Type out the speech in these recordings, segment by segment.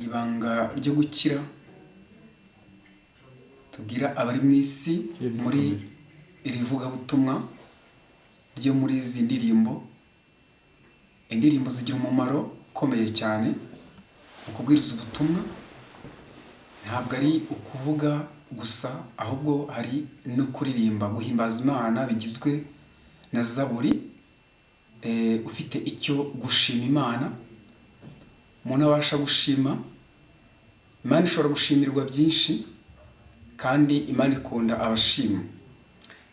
ibanga ryo gukira tubwira abari mu isi muri iri vugabutumwa ryo muri izi ndirimbo. Indirimbo zigira umumaro ukomeye cyane mu kubwiriza ubutumwa, ntabwo ari ukuvuga gusa, ahubwo hari no kuririmba, guhimbaza Imana bigizwe na zaburi, ufite icyo gushima Imana. Umuntu abasha gushima Imana, ishobora gushimirwa byinshi kandi Imana ikunda abashima.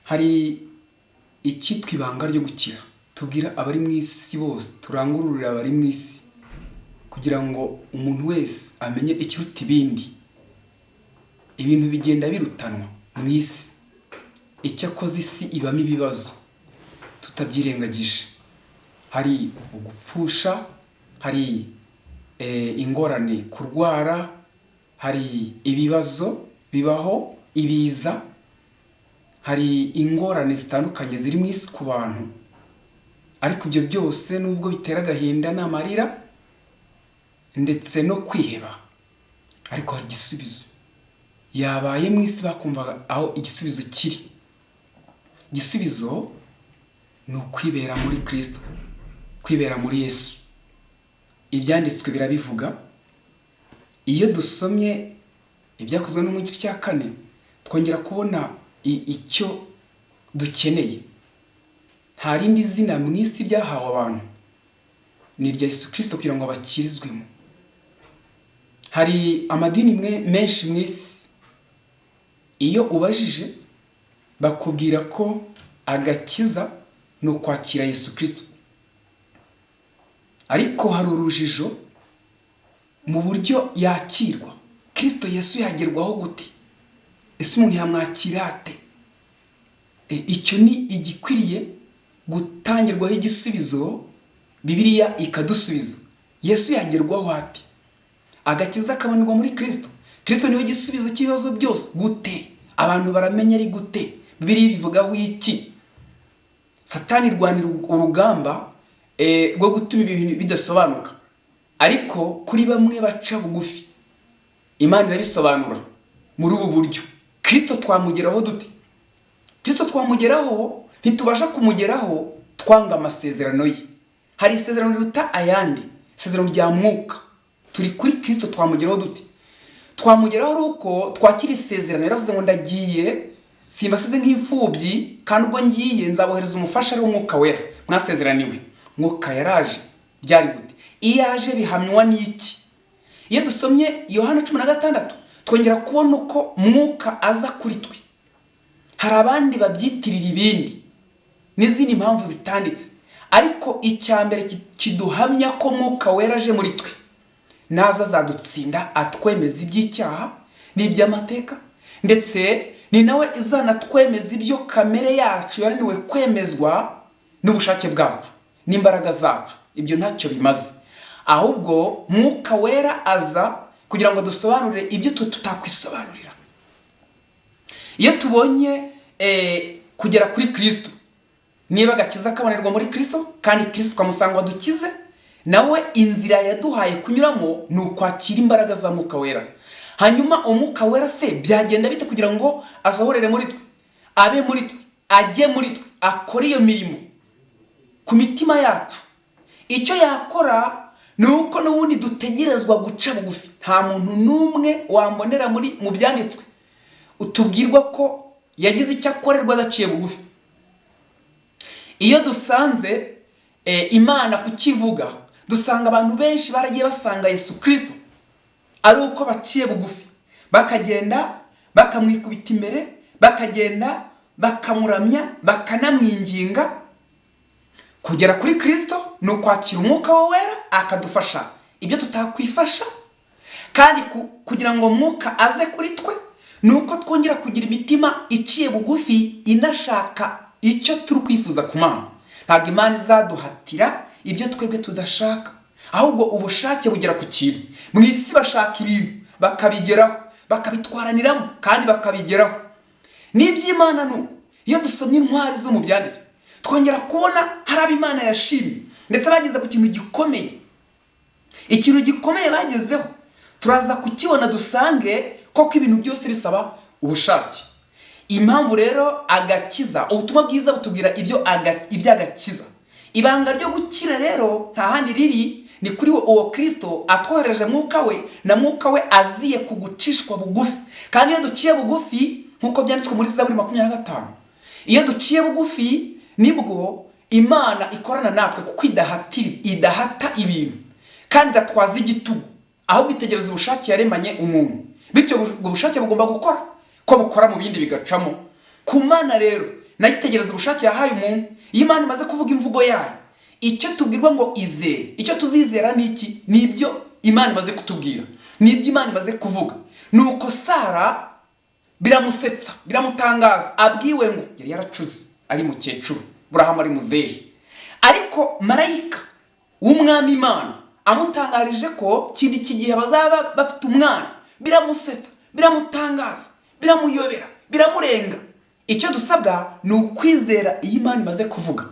Hari icyitwa ibanga ryo gukira tubwira abari mu isi bose, turangururira abari mu isi kugira ngo umuntu wese amenye ikiruta ibindi. Ibintu bigenda birutanwa mu isi, icyakoze isi ibamo ibibazo tutabyirengagije. Hari ugupfusha, hari ingorane, kurwara, hari ibibazo bibaho, ibiza, hari ingorane zitandukanye ziri mu isi ku bantu. Ariko ibyo byose nubwo bitera agahinda n'amarira ndetse no kwiheba, ariko hari igisubizo. Yabaye mu isi bakumva aho igisubizo kiri. Igisubizo ni ukwibera muri Kristo, kwibera muri Yesu. Ibyanditswe birabivuga. Iyo dusomye ibyakozwe no mu gice cya 4, twongera kubona icyo dukeneye. Nta rindi zina mu isi ryahawe abantu, ni irya Yesu Kristo kugira ngo bakirizwemo. Hari amadini menshi mu isi, iyo ubajije bakubwira ko agakiza ni ukwakira Yesu Kristo. Ariko hari urujijo mu buryo yakirwa. Kristo Yesu yagerwaho gute? Ese umuntu yamwakira ate? Icyo ni igikwiriye gutangirwaho igisubizo, Bibiliya ikadusubiza. Yesu yagerwaho ate? Agakiza kabanirwa muri Kristo. Kristo niwe gisubizo cy'ibibazo byose. Gute? Abantu baramenya ari gute? Bibiliya bivugaho iki? Satani rwanira urugamba rwo gutuma ibintu bidasobanuka, ariko kuri bamwe baca bugufi Imana irabisobanura muri ubu buryo. Kristo twamugeraho dute? Kristo twamugeraho, ntitubasha kumugeraho twanga amasezerano ye. Hari isezerano riruta ayandi, isezerano rya mwuka. Turi kuri Kristo twamugeraho dute? Twamugeraho uko twakira isezerano. Yaravuze ngo ndagiye simbasize nk'imfubyi, kandi ubwo ngiye nzabohereza umufasha ari umwuka wera mwasezeraniwe. Mwuka yaraje. Byari gute? Iyo aje bihamywa n'iki? Iyo dusomye Yohana 16 twongera kubona uko mwuka aza kuri twe. Hari abandi babyitirira ibindi n'izindi mpamvu zitanditse, ariko icyambere kiduhamya ko mwuka wera aje muri twe, naza azadutsinda atwemeza iby'icyaha n'iby'amateka, ndetse ni nawe izanatwemeza ibyo kamere yacu yaraniwe kwemezwa n'ubushake bwacu n'imbaraga zacu. Ibyo ntacyo bimaze, ahubwo mwuka wera aza kugira ngo dusobanurire ibyo tutakwisobanurira. Iyo tubonye kugera kuri Kristo, niba agakiza kabonerwa muri Kristo kandi Kristo twamusanga wadukize, nawe inzira yaduhaye kunyuramo ni ukwakira imbaraga za mwuka wera. Hanyuma umwuka wera se byagenda bite kugira ngo azahorere muri twe, abe muri twe, ajye muri twe, akore iyo mirimo ku mitima yacu? Icyo yakora ni uko n'ubundi dutegerezwa guca bugufi. Nta muntu n'umwe wambonera mu byanditswe utubwirwa ko yagize icyo akorerwa adaciye bugufi. Iyo dusanze Imana kukivuga, dusanga abantu benshi baragiye basanga Yesu Kristo ari uko baciye bugufi, bakagenda bakamwikubita imbere, bakagenda bakamuramya, bakanamwinginga. Kugera kuri Kristo ni ukwakira umwuka wera akadufasha ibyo tutakwifasha, kandi kugira ngo umwuka aze kuri twe ni uko twongera kugira imitima iciye bugufi, inashaka icyo turi kwifuza ku Mana. Ntabwo Imana izaduhatira ibyo twebwe tudashaka, ahubwo ubushake bugera ku kintu. Mu isi bashaka ibintu bakabigeraho, bakabitwaraniramo kandi bakabigeraho. N'iby'Imana nuko iyo dusomye intwari zo mu byanditswe twongera kubona hari abo Imana yashimye ndetse bageze ku kintu gikomeye. Ikintu gikomeye bagezeho turaza kukibona dusange koko ibintu byose bisaba ubushake. Impamvu rero agakiza, ubutumwa bwiza butubwira iby'agakiza. Ibanga ryo gukira rero nta handi riri, ni kuri uwo Kristo atwohereje mwuka we, na mwuka we aziye kugucishwa bugufi. Kandi iyo duciye bugufi nkuko byanditswe muri Zaburi 25, iyo duciye bugufi nibwo Imana ikorana natwe, kuko idahata ibintu kandi idatwaza igitugu, ahubwo itegereza ubushake yaremanye umuntu. Bityo ubwo bushake bugomba gukora ko bukora mu bindi bigacamo. Ku Mana rero nayo itegereza ubushake yahaye umuntu. Iyo Imana imaze kuvuga imvugo yayo, icyo tubwirwa ngo izere, icyo tuzizera ni iki? Ni ibyo Imana imaze kutubwira, ni ibyo Imana imaze kuvuga. Nuko Sara biramusetsa, biramutangaza, abwiwe ngo yari yaracuze ari mukecuru, Burahamu ari muzehe, ariko marayika w'umwami Imana amutangarije ko kindi kigihe bazaba bafite umwana. Biramusetsa, biramutangaza, biramuyobera, biramurenga. Icyo dusabwa ni ukwizera iyo Imana imaze kuvuga,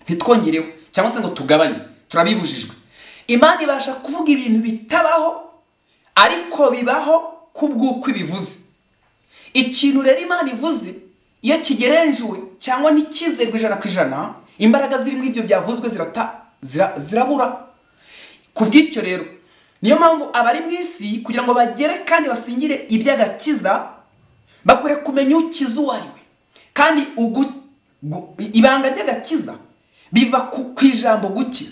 ntitwongereho cyangwa se ngo tugabanye, turabibujijwe. Imana ibasha kuvuga ibintu bitabaho, ariko bibaho kubw'uko ibivuze. Ikintu rero Imana ivuze iyo kigerenjwe cyangwa ntikizerwe 100%, imbaraga ziri muri ibyo byavuzwe zirabura. Kubw'icyo rero niyo mpamvu abari mu isi kugira ngo bagere kandi basingire iby'agakiza, bakwiye kumenya ukiza uwo ari we. Kandi ibanga ry'agakiza biva ku ijambo gukira.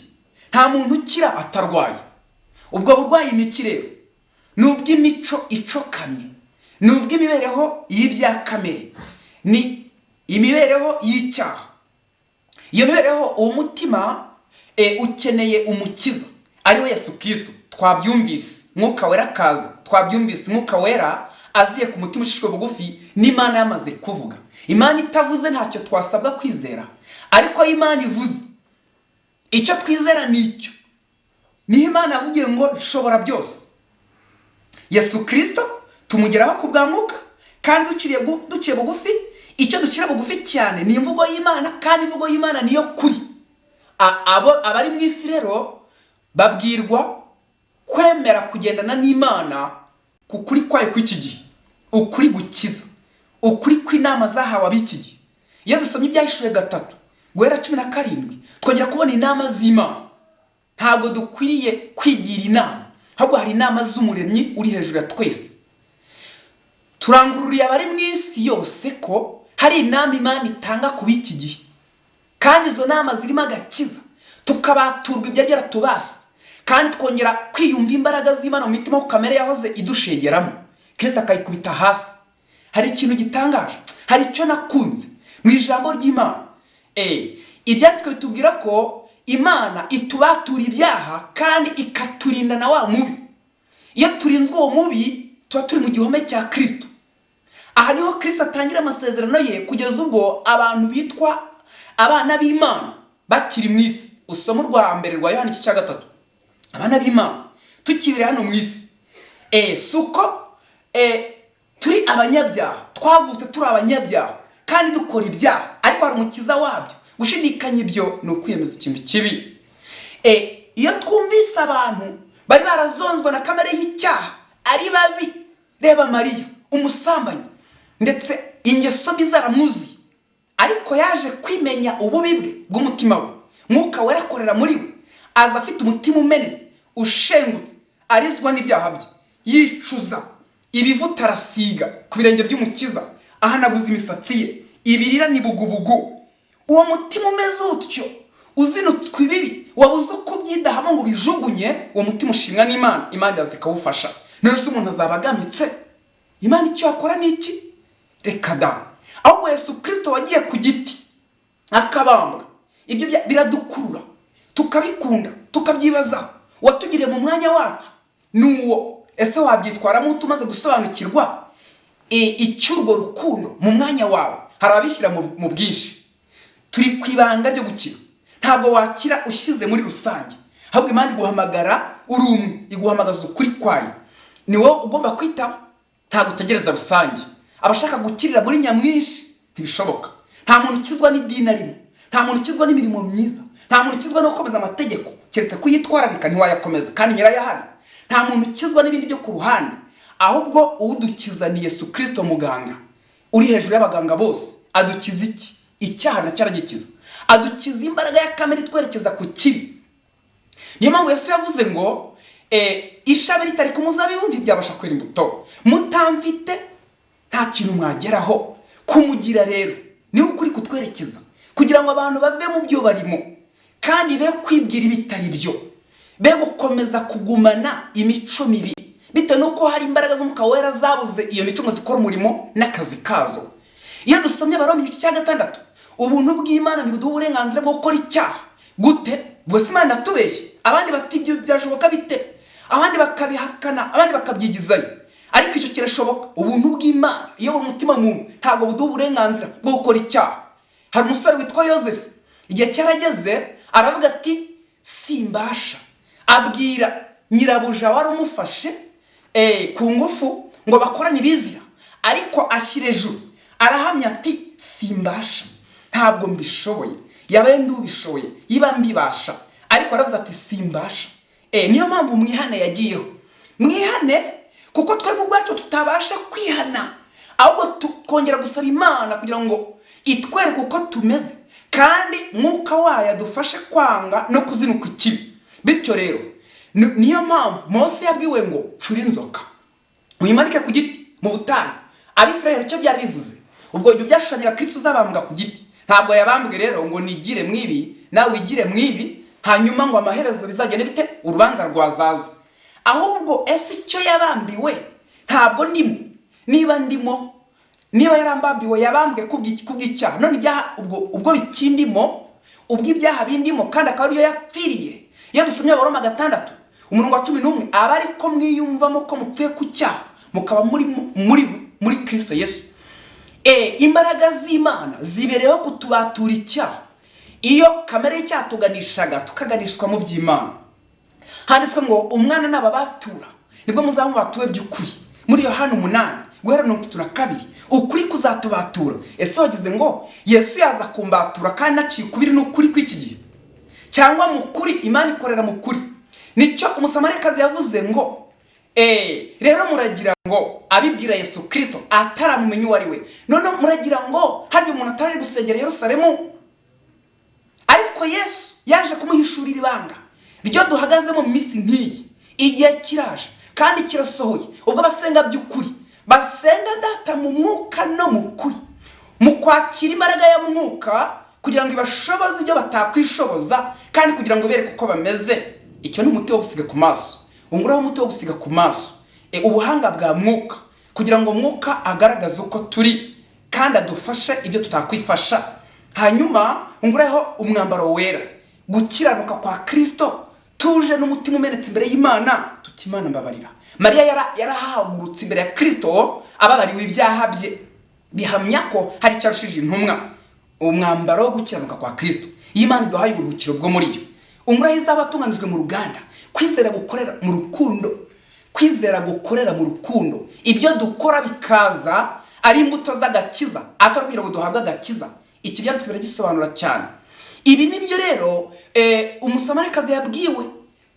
Nta muntu ukira atarwaye. Ubwo burwayi ni iki rero? Ni ubw'imico icokamye, ni ubw'imibereho y'ibya kamere, ni imibereho y'icyaha. Iyo mibereho, uwo mutima ukeneye umukiza ari we Yesu Kristo. Twabyumvise mwuka wera kaza, twabyumvise mwuka wera aziye ku mutima ushishwe bugufi, n'Imana yamaze kuvuga. Imana itavuze ntacyo twasabwa kwizera, ariko Imana ivuze icyo twizera nicyo. Ni Imana yavugiye ngo nshobora byose. Yesu Kristo tumugeraho ku bwa mwuka, kandi duciye bugufi. Icyo ducira bugufi cyane ni imvugo y'Imana, kandi imvugo y'Imana niyo kuri. Abari mu isi rero babwirwa kwemera kugendana n'Imana kukuri kwayo kw'iki gihe, ukuri gukiza, ukuri kw'inama zahawe ab'iki gihe. Iyo dusomye Ibyahishuwe 3:17 twongera kubona inama z'Imana. Ntabwo dukwiriye kwigira inama, ahubwo hari inama z'umuremyi uri hejuru ya twese. Turangururiye abari mu isi yose ko hari inama Imana itanga ku b'iki gihe, kandi izo nama zirimo agakiza, tukabaturwa ibyo byaratubase, kandi twongera kwiyumva imbaraga z'Imana mu mitima ko kamere yahoze idushegeramo, Kristo akayikubita hasi. Hari ikintu gitangaje, hari icyo nakunze mu ijambo ry'Imana. Ibyanditswe bitubwira ko Imana itubatura ibyaha kandi ikaturinda na wa mubi. Iyo turinzwe uwo mubi tuba turi mu gihome cya Kristo. Aha niho Kristo atangira amasezerano ye, kugeza ubwo abantu bitwa abana b'Imana bakiri mu isi. Usoma urwa mbere rwa Yohana 3, abana b'Imana tukibire hano mu isi. Suko turi abanyabyaha, twavutse turi abanyabyaha kandi dukora ibyaha, ariko hari umukiza wabyo. Gushidikanya ibyo ni ukwiyemeza ikintu kibi. Iyo twumvise abantu bari barazonzwe na kamere y'icyaha ari babi, reba Mariya umusambanyi, ndetse ingeso mbi zaramwuzuye, ariko yaje kwimenya ububi bwe bw'umutima we. Mwuka wera akorera muri we, aza afite umutima umenetse, ushengutse, arizwa n'ibyaha bye, yicuza, ibivuta arasiga ku birenge by'umukiza, ahanaguza imisatsi ye, ibirira ni bugubugu. Uwo mutima umeze utyo, uzinutswe ibibi, wabuze uko byidahamo ngo bijugunye, uwo mutima ushimwa n'Imana, Imana yaza ikawufasha. None se umuntu azaba agamitse? Imana icyo yakora ni iki? Reka da. Ahubwo Yesu Kristo wagiye ku giti akabambwa, ibyo biradukurura, tukabikunda, tukabyibazaho. Watugiriye mu mwanya wacu nuwo. Ese wabyitwaramo utumaze gusobanukirwa icyurwo rukundo mu mwanya wawe? Hari abishyira mu bwinshi. Turi kwibanga ryo gukira. Ntabwo wakira ushyize muri rusange, ahubwo Imana iguhamagara uri umwe, iguhamagaza ukuri kwayo. Ni wowe ugomba kwitaba, ntabwo utegereza rusange. Abashaka gukirira muri nyamwinshi ntibishoboka. Nta muntu ukizwa n'idini arimo, nta muntu ukizwa n'imirimo myiza, nta muntu ukizwa no gukomeza amategeko, keretse kuyitwararika ntiwayakomeza kandi nyirayahari. nta muntu ukizwa n'ibindi byo ku ruhande, ahubwo udukiza ni Yesu Kristo muganga uri hejuru y'abaganga bose. Adukiza iki? Icyaha na cyaragikiza. Adukiza imbaraga ya kamere twerekeza ku kibi. Niyo mpamvu Yesu yavuze ngo ishami ritari ku muzabibu ntibyabasha kwera imbuto, mutamfite nta kintu mwageraho. Kumugira rero niwe ukuri kutwerekeza kugira ngo abantu bave mu byo barimo kandi be kwibwira ibitari byo, be gukomeza kugumana imico mibi bitewe nuko hari imbaraga z'Umwuka Wera zabuze iyo mico ngo zikora umurimo n'akazi kazo. Iyo dusomye Abaroma igice cya 6, ubuntu bw'Imana ntibuduha uburenganzira bwo gukora icyaha. Gute? Bwo Imana natubeshye. Abandi bati ibyo byashoboka bite, abandi bakabihakana, abandi bakabyigizayo, ariko icyo kirashoboka. Ubuntu bw'Imana iyo mu mutima muntu ntabwo buduha uburenganzira bwo gukora icyaha. Hari umusore witwa Yosefu, igihe cyarageze aravuga ati simbasha, abwira nyirabuja wari umufashe ku ngufu ngo bakorane ibizira, ariko ashyira ejuru arahamya ati simbasha, ntabwo mbishoboye. Yabaye ndubishoboye, yiba mbibasha, ariko aravuze ati simbasha. Niyo mpamvu mwihane yagiyeho. Mwihane kuko twebwe ubwacu tutabasha kwihana, ahubwo tukongera gusaba Imana kugira ngo itwereke uko tumeze, kandi Mwuka wayo adufashe kwanga no kuzinuka ikibi. Bityo rero niyo mpamvu Mose yabwiwe ngo cura inzoka uyimanike ku giti mu butayu. Abisirayeli cyo byari bivuze, ubwo ibyo byashushanyira Kristo uzabambwa ku giti. Ntabwo yabambwe rero ngo nigire mwibi nawe wigire mwibi hanyuma ngo amaherezo bizagende bite urubanza rwazaza. Ahubwo ese icyo yabambiwe ntabwo ndimo, niba ndimo, niba yarambambiwe yabambwe kubw'icyaha, none ibyaha ubwo bikindimo, ubwo ibyaha bindimo kandi akaba ariyo yapfiriye. Iyo dusomye Abaroma 6 umurongo wa 11, aba ariko mwiyumvamo ko mupfuye ku cyaha mukaba muri Kristo Yesu. Imbaraga z'Imana zibereyeho kutubatura icyaha. Iyo kamere y'icyaha tuganishaga tukaganishwa mu by'Imana, handitswe ngo umwana n'ababatura nibwo muzamu batuwe by'ukuri. Muri Yohana 8:32 ukuri kuzatubatura. Ese wagize ngo Yesu yaza kumbatura kandi aciye ukubiri n'ukuri kw'iki gihe, cyangwa mu kuri Imana ikorera mu kuri? Nicyo umusamariyakazi yavuze ngo rero muragira ngo abibwira Yesu Kristo ataramumenye uwo ari we, none muragira ngo hari umuntu atari gusengera Yerusalemu, ariko Yesu yaje kumuhishurira ibanga ryo duhagazemo mu minsi nk'iyi. Igihe kiraje kandi kirasohoye ubwo abasenga by'ukuri basenga Data mu mwuka no mu kuri, mu kwakira imbaraga ya mwuka kugira ngo ibashoboze ibyo batakwishoboza, kandi kugira ngo bereke uko bameze. Icyo ni umuti wo gusiga ku maso. Unguraho umuti wo gusiga ku maso ubuhanga bwa mwuka, kugira ngo mwuka agaragaze uko turi kandi adufashe ibyo tutakwifasha. Hanyuma unguraho umwambaro wera, gukiranuka kwa Kristo, tuje n'umutima umenetse imbere y'Imana, tuti Imana mbabarira. Mariya yarahagurutse imbere ya Kristo ababariwe ibyaha bye, bihamya ko hari cyarushije intumwa umwambaro wo gukiranuka kwa Kristo. Imana iduhaye uburuhukiro bwo muri yo. Unguraho izabatunganijwe mu ruganda, kwizera gukorera mu rukundo, kwizera gukorera mu rukundo. Ibyo dukora bikaza ari imbuto z'agakiza, atarubwira ngo duhabwa agakiza. Iki byanditswe biragisobanura cyane. Ibi nibyo rero umusamariyakazi yabwiwe.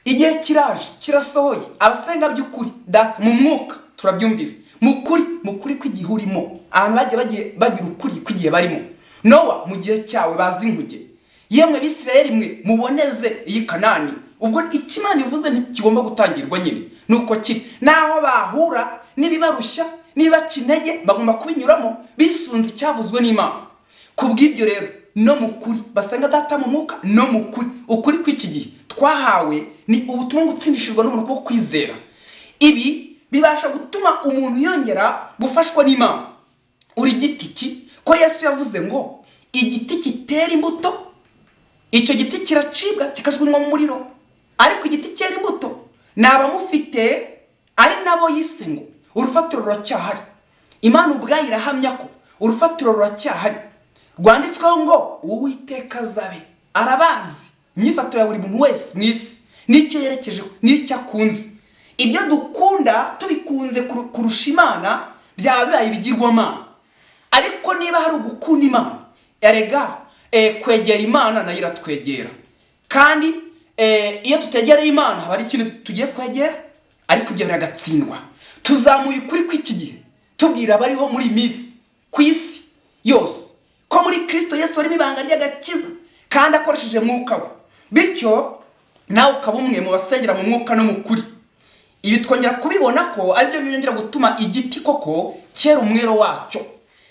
Igihe kiraje kirasohoye, abasenga by'ukuri Data mu mwuka turabyumvise, mu kuri kw'igihe urimo. Abantu bagira ukuri kw'igihe barimo. Nowa mu gihe cyawe bazi inkuge, yemwe Bisirayeli mwe muboneze iyi Kanani. Ubwo ikimana ivuze ntikigomba gutangirwa nyine, nuko kiri naho bahura nibibarushya nibaca intege bagomba kubinyuramo bisunze icyavuzwe n'Imana. Kubw'ibyo rero no mukuri basenga Data mu mwuka no mukuri. Ukuri kw'iki gihe twahawe ni ubutumwa gutsindishirwa n'umuntu bwo kwizera. Ibi bibasha gutuma umuntu yongera gufashwa n'Imana. Uri giti ki ko Yesu yavuze ngo igiti kitera imbuto, icyo giti kiracibwa kikajugunywa mu muriro, ariko igiti cyera imbuto nabamufite ari nabo yise ngo urufatiro ruracyahari. Imana ubwayo irahamya ko urufatiro ruracyahari, rwanditsweho ngo Uwiteka azabe arabazi imyifato ya buri muntu wese mu isi, n'icyo yerekejeho n'icyo akunze. Ibyo dukunda tubikunze kurusha Imana byaba bibaye ibigirwamana. Ariko niba hari ugukunda Imana, erega kwegera Imana nayo iratwegera. Kandi iyo tutegereye Imana haba ari ikintu tugiye kwegera, ariko ibyo biragatsindwa. Tuzamuye ukuri kw'iki gihe tubwira abariho muri minsi ku isi yose ko muri Kristo Yesu harimo ibanga ry'agakiza kandi akoresheje mwuka we, bityo nawe ukaba umwe mu basengera mu mwuka no mu kuri. Ibi twongera kubibona ko aribyo byongera gutuma igiti koko cyera umwero wacyo.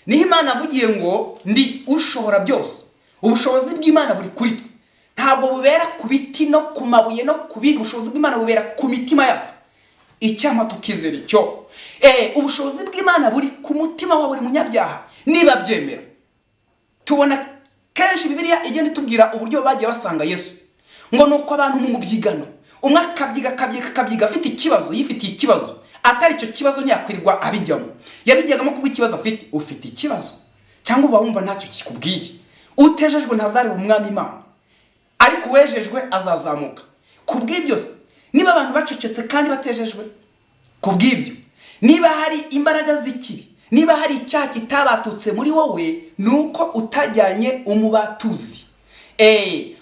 Niho Imana avugiye ngo ndi ushobora byose. Ubushobozi bw'Imana buri kuri twe, ntabwo bubera ku biti no ku mabuye no ku bindi. Ubushobozi bw'Imana bubera ku mitima yacu. Icyama tukizera icyo ubushobozi bw'Imana buri ku mutima wa buri munyabyaha niba byemera. Tubona kenshi Bibiliya igenda itubwira uburyo bagiye basanga Yesu, ngo nuko abantu mu byigano umwe akabyiga afite ikibazo, yifitiye ikibazo, atari icyo kibazo ntiyakwirirwa abijyamo. Yabijyagamo kubwo ikibazo afite. Ufite ikibazo cyangwa uba wumva ntacyo kikubwiye. Utejejwe ntazareba umwami Imana, ariko uwejejwe azazamuka. Kubw'ibyo niba abantu bacecetse kandi batejejwe, kubw'ibyo niba hari imbaraga z'ikibi, niba hari icyaha kitabatutse muri wowe, nuko utajyanye umubatuzi.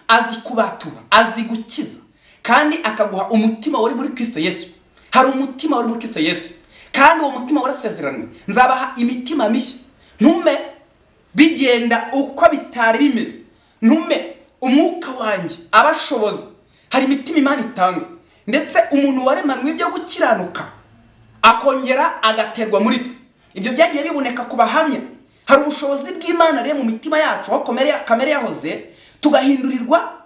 Azi kubatura, azi gukiza, kandi akaguha umutima wari muri Kristo Yesu. Hari umutima wari muri Kristo Yesu, kandi uwo mutima warasezeranywe, nzabaha imitima mishya. Ntume bigenda uko bitari bimeze, ntume umwuka wanjye abashoboza. Hari imitima Imana itanga, ndetse umuntu waremanwe ibyo gukiranuka akongera agaterwa muri twe. Ibyo byagiye biboneka ku bahamya. Hari ubushobozi bw'Imana rero mu mitima yacu, aho kamere yahoze, tugahindurirwa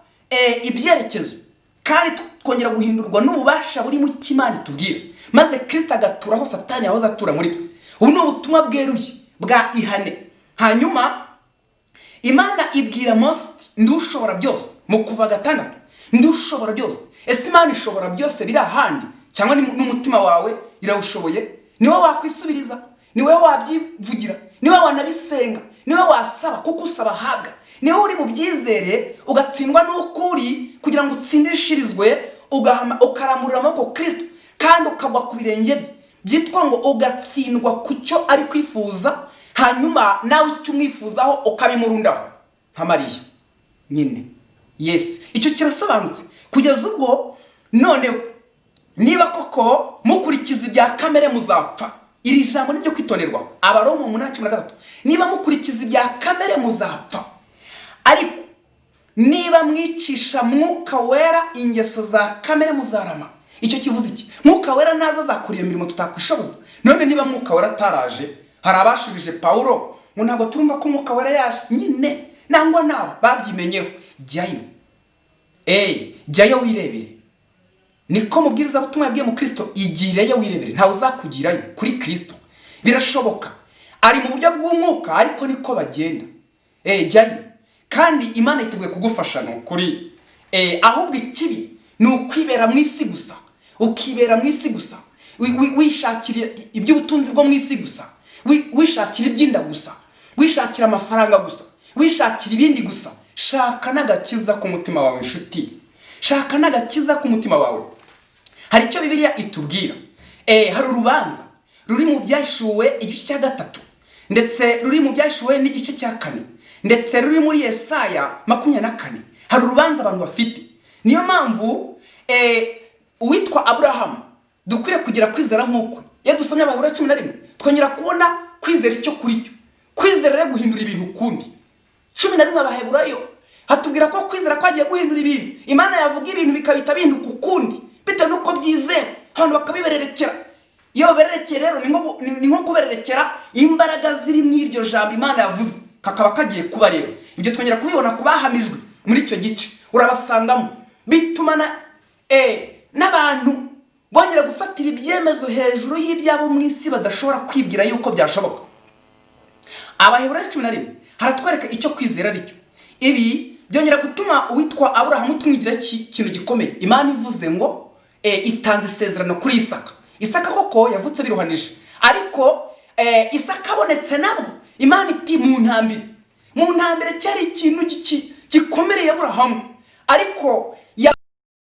ibyerekezo, kandi twongera guhindurwa n'ububasha buri mu Imana itubwira, maze Kristo agaturaho Satani yahoze atura muri twe. Ubu ni ubutumwa bweruye bwa ihane. Hanyuma Imana ibwira Mose ndi ushobora byose mu Kuva 6, ndi ushobora byose. Ese Imana ishobora byose biri ahandi, cyangwa n'umutima wawe irawushoboye? Niwe wakwisubiriza, niwe wabyivugira, niwe wanabisenga, niwe wasaba kuko usaba habwa. Niwe uri bubyizere ugatsindwa n'ukuri kugira ngo utsindishirizwe, ukaramurira amaboko Kristo kandi ukagwa ku birenge bye. Byitwa ngo ugatsindwa ku cyo ari kwifuza, hanyuma nawe icyo umwifuzaho ukabimurundaho nka Mariya nyine. Yes, icyo kirasobanutse. Kugeza ubwo noneho niba koko mukurikiza ibya kamere muzapfa. Iri jambo nibyo kwitonerwa. Abaroma 8:13. Niba mukurikiza ibya kamere muzapfa, ariko niba mwicisha mwuka wera ingeso za kamere muzarama. Icyo kivuze iki? Mwuka wera naza azakuriye imirimo tutakwishoboza. None niba mwuka wera ataraje, hari abashubije Paulo ngo ntabwo turumva ko mwuka wera yaje. Nyine nangwa nabo babyimenyeho. Jyayo, jyayo wirebere. Niko mubwiriza butumwa yabwiye mu Kristo, igireyo wirebere, ntawe uzakugirayo kuri Kristo. Birashoboka. Ari mu buryo bw'umwuka, ariko niko bagenda. Jyayo. Kandi Imana iteguye kugufasha n'ukuri. Ahubwo ikibi ni ukwibera mu isi gusa. Ukibera mu isi gusa. Wishakira iby'ubutunzi bwo mu isi gusa. Wishakira iby'inda gusa. Wishakira amafaranga gusa. Wishakira ibindi gusa. Shaka n'agakiza ku mutima wawe inshuti. Shaka n'agakiza ku mutima wawe. Hari icyo Bibiliya itubwira. Hari urubanza ruri mu Byashuwe igice cya 3, ndetse ruri mu Byashuwe n'igice cya 4, ndetse ruri muri Yesaya 24. Hari urubanza abantu bafite. Niyo mpamvu uwitwa Abraham dukwiriye kugira kwizera nk'uko. Iyo dusomye Abaheburayo 11 twongera kubona kwizera icyo kuri cyo. Kwizera rero guhindura ibintu ukundi. 11 Abaheburayo hatubwira ko kwizera kwagiye guhindura ibintu. Imana yavuga ibintu bikabita bintu kukundi bitewe nuko byizera, abantu bakabibererekera. Iyo bererekera rero ni nko kubererekera imbaraga ziri mu iryo jambo Imana yavuze, kakaba kagiye kuba rero. Ibyo twongera kubibona kubahamijwe muri icyo gice. Urabasangamo bitumana n'abantu bongera gufatira ibyemezo hejuru y'ibyabo mu isi badashobora kwibwira yuko byashoboka. Abaheburayo 11 haratwereka icyo kwizera aricyo. Ibi byongera gutuma uwitwa Abraham tumwigira ikintu gikomeye. Imana ivuze ngo itanze isezerano kuri Isaka. Isaka koko yavutse biruhanije, ariko Isaka abonetse nabwo Imana iti mu ntambire cyari ikintu gikomereye Abraham, ariko